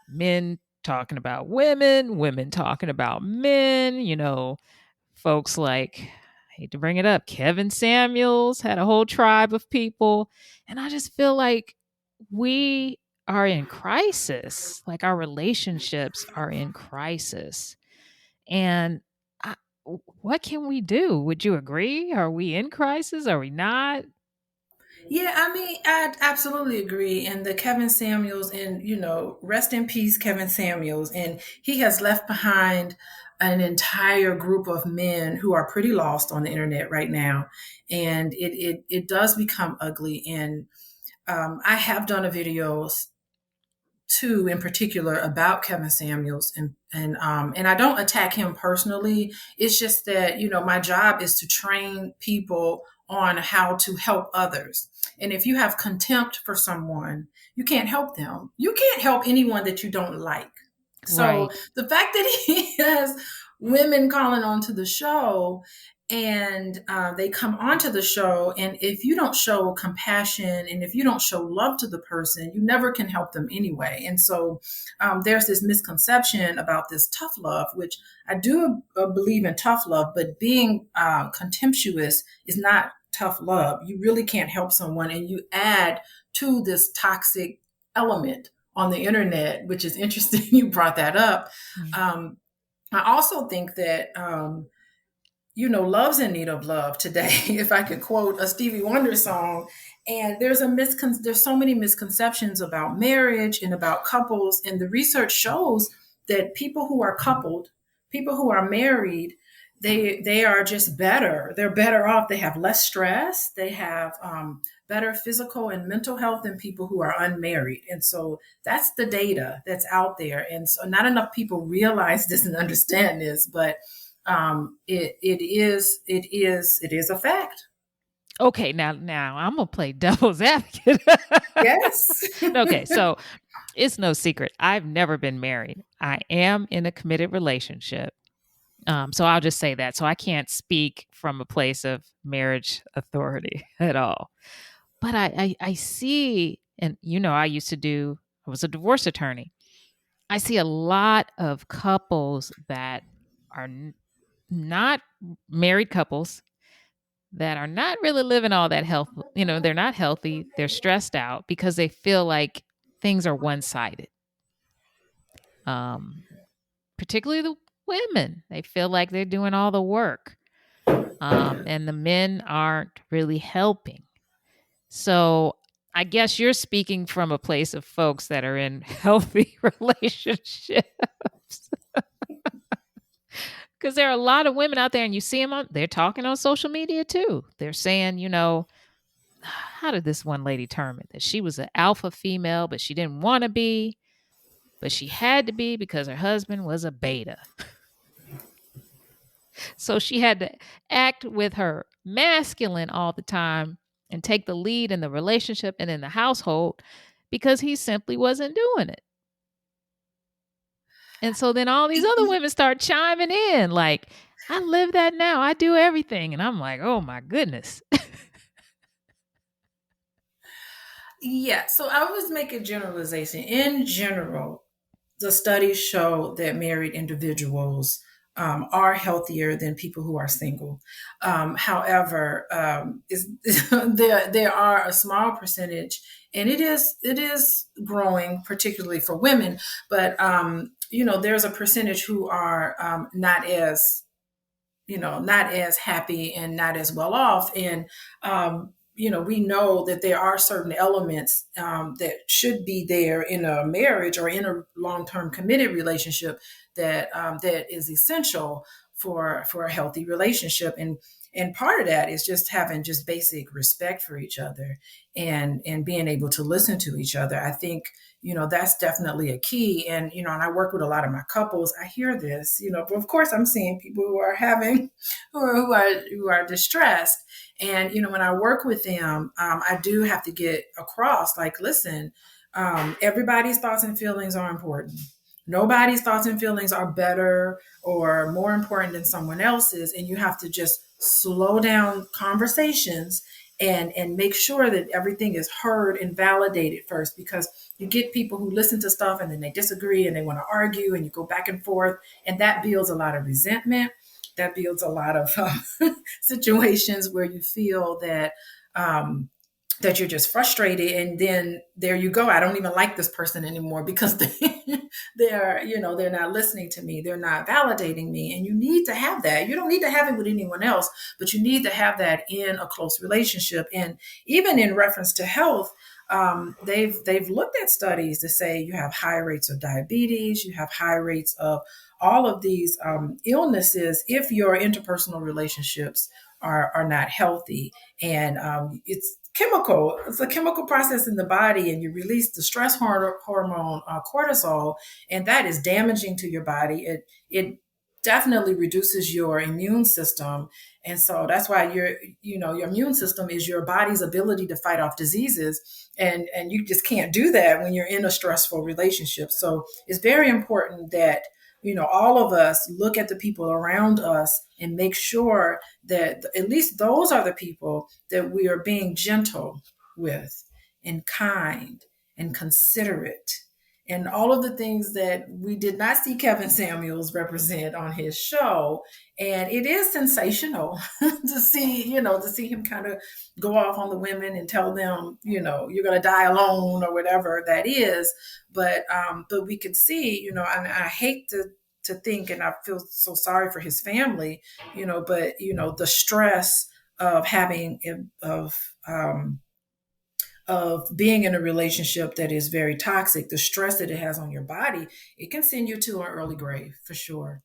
men talking about women, women talking about men, folks like, I hate to bring it up, Kevin Samuels had a whole tribe of people. And I just feel like we are in crisis. Like our relationships are in crisis. And I, what can we do? Would you agree? Are we in crisis? Are we not? Yeah, I mean, I absolutely agree. And the Kevin Samuels, and rest in peace, Kevin Samuels. And he has left behind an entire group of men who are pretty lost on the internet right now. And it does become ugly. And I have done a video too, in particular, about Kevin Samuels, and I don't attack him personally. It's just that my job is to train people on how to help others. And if you have contempt for someone, you can't help them. You can't help anyone that you don't like. So Right. the fact that he has women calling onto the show, and they come onto the show, and if you don't show compassion and if you don't show love to the person, you never can help them anyway. And so there's this misconception about this tough love, which I do believe in tough love, but being contemptuous is not tough love. You really can't help someone, and you add to this toxic element on the internet, which is interesting. You brought that up. Mm. um, I also think that love's in need of love today. If I could quote a Stevie Wonder song, and there's so many misconceptions about marriage and about couples, and the research shows that people who are coupled, people who are married, they are just better. They're better off. They have less stress. They have better physical and mental health than people who are unmarried. And so that's the data that's out there. And so not enough people realize this and understand this, but it is a fact. Okay, now I'm gonna play devil's advocate. Yes. Okay, so it's no secret. I've never been married. I am in a committed relationship. So I'll just say that. So I can't speak from a place of marriage authority at all. But I see, and I was a divorce attorney. I see a lot of couples that are not married couples that are not really living all that health. They're not healthy. They're stressed out because they feel like things are one sided. Um, Particularly the women, they feel like they're doing all the work, and the men aren't really helping. So I guess you're speaking from a place of folks that are in healthy relationships. Because there are a lot of women out there, and you see them they're talking on social media too. They're saying, how did this one lady term it? That she was an alpha female, but she didn't want to be, but she had to be because her husband was a beta. So she had to act with her masculine all the time and take the lead in the relationship and in the household because he simply wasn't doing it. And so then all these other women start chiming in like, I live that now. I do everything. And I'm like, oh my goodness. Yeah. So I always make a generalization. In general, the studies show that married individuals are healthier than people who are single. However, there are a small percentage, and it is growing, particularly for women. But there's a percentage who are not as happy and not as well off. And we know that there are certain elements that should be there in a marriage or in a long-term committed relationship that is essential for a healthy relationship. And part of that is just having just basic respect for each other, and being able to listen to each other. I think that's definitely a key. And I work with a lot of my couples. I hear this, but of course I'm seeing people who are having who are distressed. And when I work with them, I do have to get across, like, listen, everybody's thoughts and feelings are important. Nobody's thoughts and feelings are better or more important than someone else's. And you have to just slow down conversations and make sure that everything is heard and validated first, because you get people who listen to stuff and then they disagree and they want to argue and you go back and forth, and that builds a lot of resentment. That builds a lot of situations where you feel um, that you're just frustrated, and then there you go, I don't even like this person anymore because they're not listening to me, they're not validating me. And you need to have that. You don't need to have it with anyone else, but you need to have that in a close relationship. And even in reference to health, they've looked at studies to say you have high rates of diabetes, you have high rates of all of these illnesses if your interpersonal relationships are not healthy. And it's a chemical process in the body, and you release the stress hormone cortisol, and that is damaging to your body. It definitely reduces your immune system, and so that's why your immune system is your body's ability to fight off diseases, and you just can't do that when you're in a stressful relationship. So it's very important that all of us look at the people around us and make sure that at least those are the people that we are being gentle with and kind and considerate, and all of the things that we did not see Kevin Samuels represent on his show. And it is sensational to see him kind of go off on the women and tell them, you're going to die alone or whatever that is. But we could see, and I hate to think, and I feel so sorry for his family, but the stress of having of being in a relationship that is very toxic, the stress that it has on your body, it can send you to an early grave for sure.